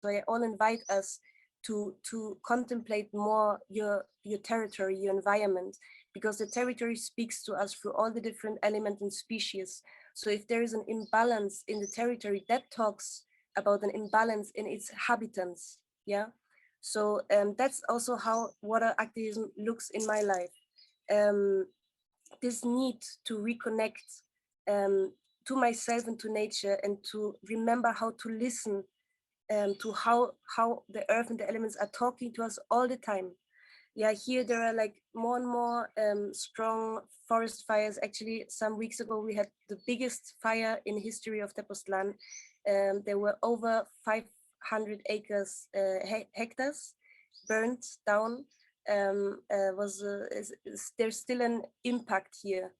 So I all invite us to contemplate more your territory, your environment, because the territory speaks to us through all the different elements and species. So if there is an imbalance in the territory, that talks about an imbalance in its habitants. Yeah. So that's also how water activism looks in my life. This need to reconnect to myself and to nature, and to remember how to listen to how the earth and the elements are talking to us all the time. Yeah, here there are like more and more strong forest fires. Actually, some weeks ago we had the biggest fire in history of Tepoztlan. There were over 500 acres, hectares burned down. There's still an impact here,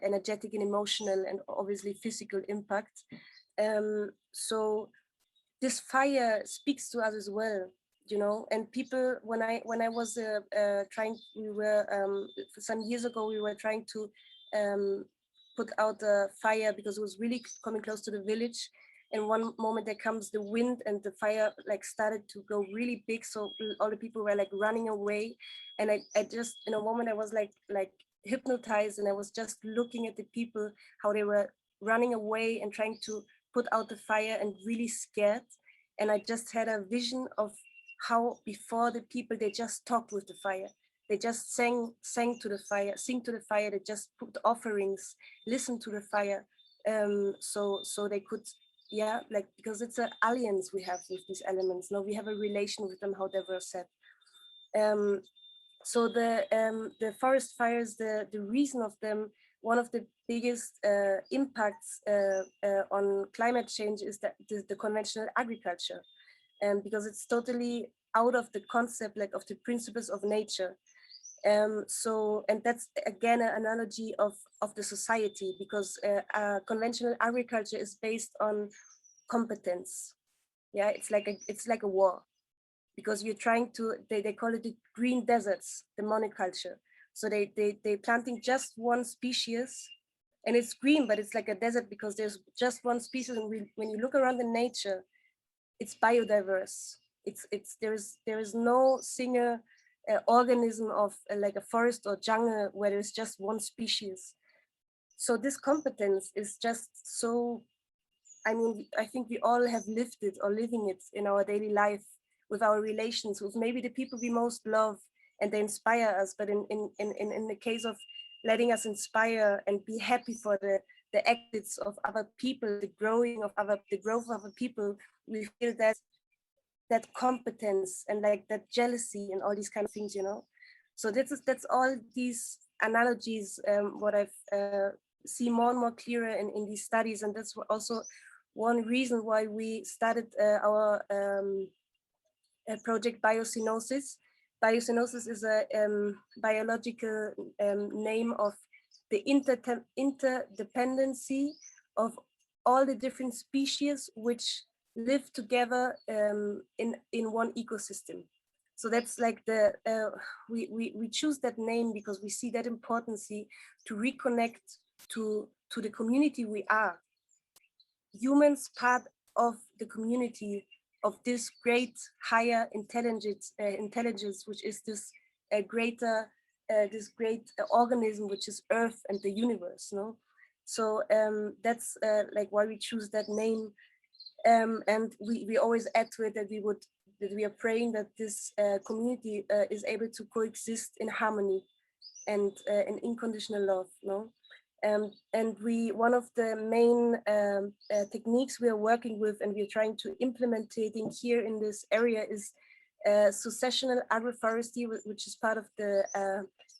energetic and emotional, and obviously physical impact. So this fire speaks to us as well, you know. And people, when I was trying, we were some years ago, we were trying to put out the fire because it was really coming close to the village. And one moment there comes the wind, and the fire like started to go really big, so all the people were like running away. And I just, in a moment, I was like hypnotized, and I was just looking at the people, how they were running away and trying to put out the fire, and really scared. And I just had a vision of how before the people, they just talked with the fire. They just sang to the fire, sing to the fire. They just put offerings, listen to the fire. So they could, yeah, like, because it's an alliance we have with these elements. Now we have a relation with them, how Deborah said. So the forest fires, the reason of them, one of the biggest impacts on climate change is that the conventional agriculture, because it's totally out of the concept, like, of the principles of nature. So, and that's again an analogy of the society, because conventional agriculture is based on competence. Yeah, it's like a war, because you're trying to, they call it the green deserts, the monoculture. So they planting just one species, and it's green, but it's like a desert because there's just one species. And when you look around in nature, it's biodiverse. There is no single organism of like a forest or jungle where there's just one species. So this competence is just so, I mean, I think we all have lived it or living it in our daily life, with our relations with maybe the people we most love, and they inspire us. But in the case of letting us inspire and be happy for the exits of other people, the growth of other people, we feel that competence and like that jealousy and all these kind of things, you know. So that's all these analogies, what I've see more and more clearer in these studies. And that's also one reason why we started our project Biocenosis. Biocenosis is a biological name of the interdependency of all the different species which live together in one ecosystem. So that's like the we choose that name because we see that importance to reconnect to the community we are. Humans part of the community of this great higher intelligence, which is this greater this great organism, which is Earth and the universe. No, so that's like why we choose that name. And we always add to it that we are praying that this community is able to coexist in harmony and in unconditional love. No, and one of the main techniques we are working with and we're trying to implementing here in this area is successional agroforestry, which is part of the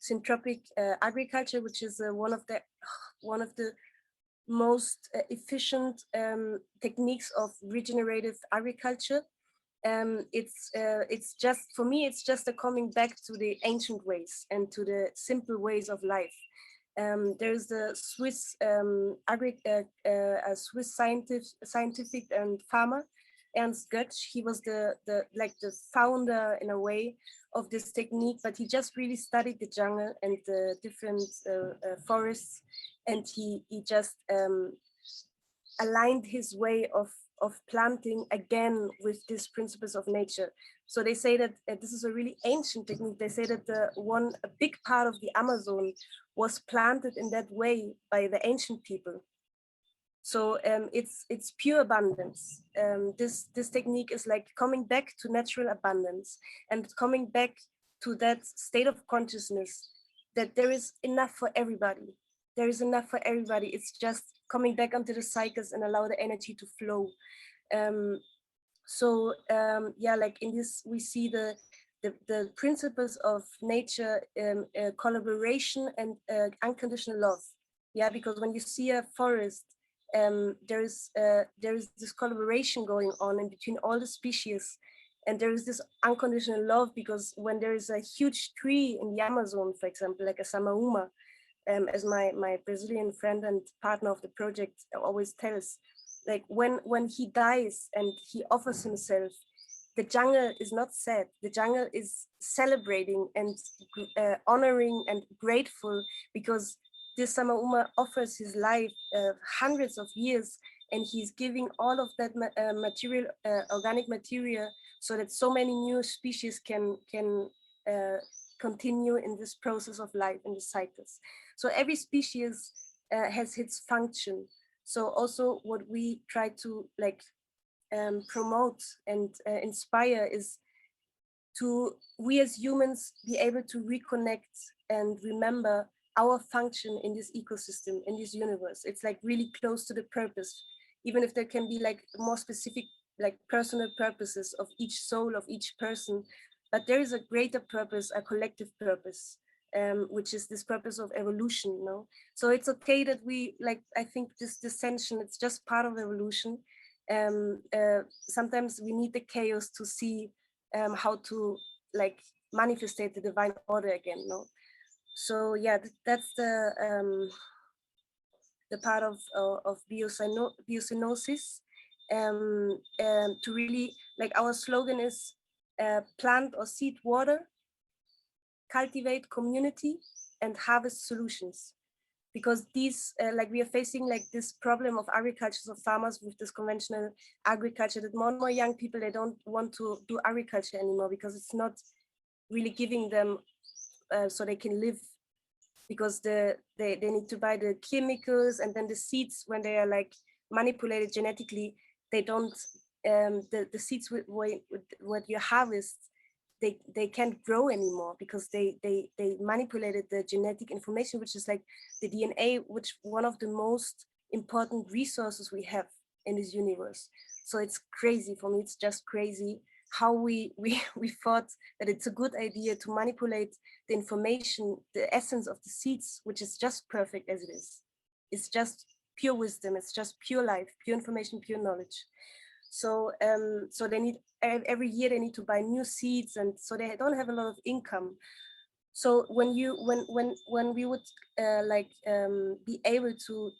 syntropic agriculture, which is one of the most efficient techniques of regenerative agriculture. It's just, for me, it's just a coming back to the ancient ways and to the simple ways of life. There's the Swiss Swiss scientific and farmer Ernst Götz. He was the founder in a way of this technique, but he just really studied the jungle and the different forests, and he just aligned his way of planting again with these principles of nature. So they say that this is a really ancient technique. They say that a big part of the Amazon was planted in that way by the ancient people. So it's pure abundance. This technique is like coming back to natural abundance and coming back to that state of consciousness that there is enough for everybody. There is enough for everybody. It's just coming back onto the cycles and allow the energy to flow. Yeah, like in this, we see the principles of nature, collaboration and unconditional love. Yeah, because when you see a forest, there is this collaboration going on in between all the species, and there is this unconditional love, because when there is a huge tree in the Amazon, for example, like a samauma, as my Brazilian friend and partner of the project always tells, like when he dies and he offers himself, the jungle is not sad. The jungle is celebrating and honoring and grateful, because this Samauma offers his life hundreds of years, and he's giving all of that material, organic material, so that so many new species can continue in this process of life in the cycles. So every species has its function. So also what we try to like promote and inspire is to we as humans be able to reconnect and remember our function in this ecosystem, in this universe. It's like really close to the purpose, even if there can be like more specific, like personal purposes of each soul of each person, but there is a greater purpose, a collective purpose, which is this purpose of evolution, you know? So it's okay that we, like, I think this dissension, it's just part of evolution. Sometimes we need the chaos to see how to like manifestate the divine order again, no? So yeah, that's the part of biocenosis. To really, like, our slogan is plant or seed water, cultivate community, and harvest solutions. Because these, like, we are facing like this problem of agriculture, of farmers with this conventional agriculture, that more and more young people, they don't want to do agriculture anymore, because it's not really giving them so they can live, because they need to buy the chemicals, and then the seeds, when they are like manipulated genetically, they don't, the seeds what you harvest, they can't grow anymore, because they manipulated the genetic information, which is like the DNA, which one of the most important resources we have in this universe. So it's crazy for me. It's just crazy how we thought that it's a good idea to manipulate the information, the essence of the seeds, which is just perfect as it is. It's just pure wisdom. It's just pure life, pure information, pure knowledge. So so they need, every year they need to buy new seeds, and so they don't have a lot of income. So when we would be able to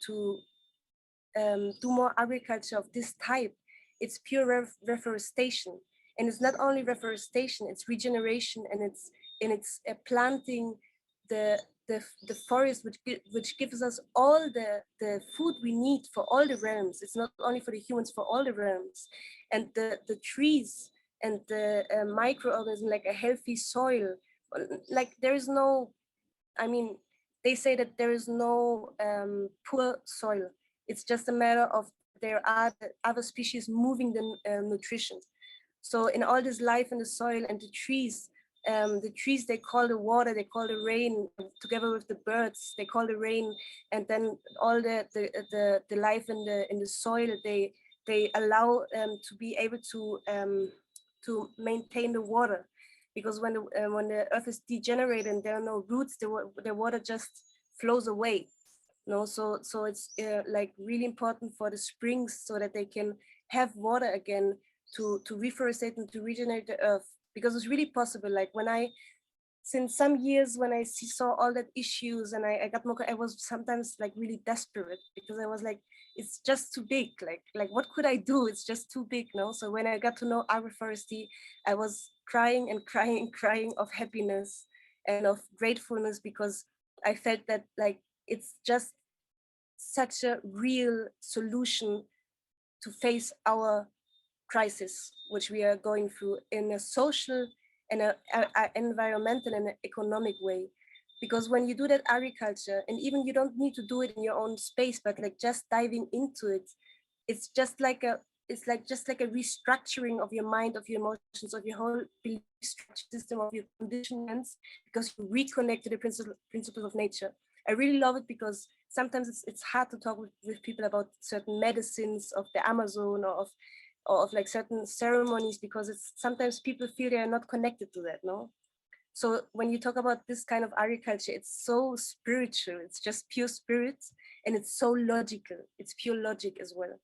do more agriculture of this type, it's pure reforestation. And it's not only reforestation, it's regeneration, and it's planting the forest, which gives us all the food we need for all the realms. It's not only for the humans, for all the realms. And the trees and the microorganisms, like a healthy soil, like there is no, I mean, they say that there is no poor soil. It's just a matter of there are other species moving the nutrition. So in all this life in the soil and the trees, they call the water, they call the rain, together with the birds, they call the rain, and then all the life in the soil, they allow to be able to maintain the water. Because when the earth is degenerated and there are no roots, the water just flows away. No, so it's like really important for the springs, so that they can have water again, to reforestate and to regenerate the earth. Because it's really possible. Like since some years, when I saw all that issues, and I got more, I was sometimes like really desperate, because I was like, it's just too big. Like what could I do? It's just too big, no? So when I got to know agroforestry, I was crying and crying and crying of happiness and of gratefulness, because I felt that like it's just such a real solution to face our crisis, which we are going through in a social and a environmental and an economic way. Because when you do that agriculture, and even you don't need to do it in your own space, but like just diving into it, it's just like a just like a restructuring of your mind, of your emotions, of your whole belief structure system, of your conditionings, because you reconnect to the principles of nature. I really love it because sometimes it's hard to talk with people about certain medicines of the Amazon or of like certain ceremonies, because it's sometimes people feel they are not connected to that, no? So when you talk about this kind of agriculture, it's so spiritual, it's just pure spirit, and it's so logical, it's pure logic as well.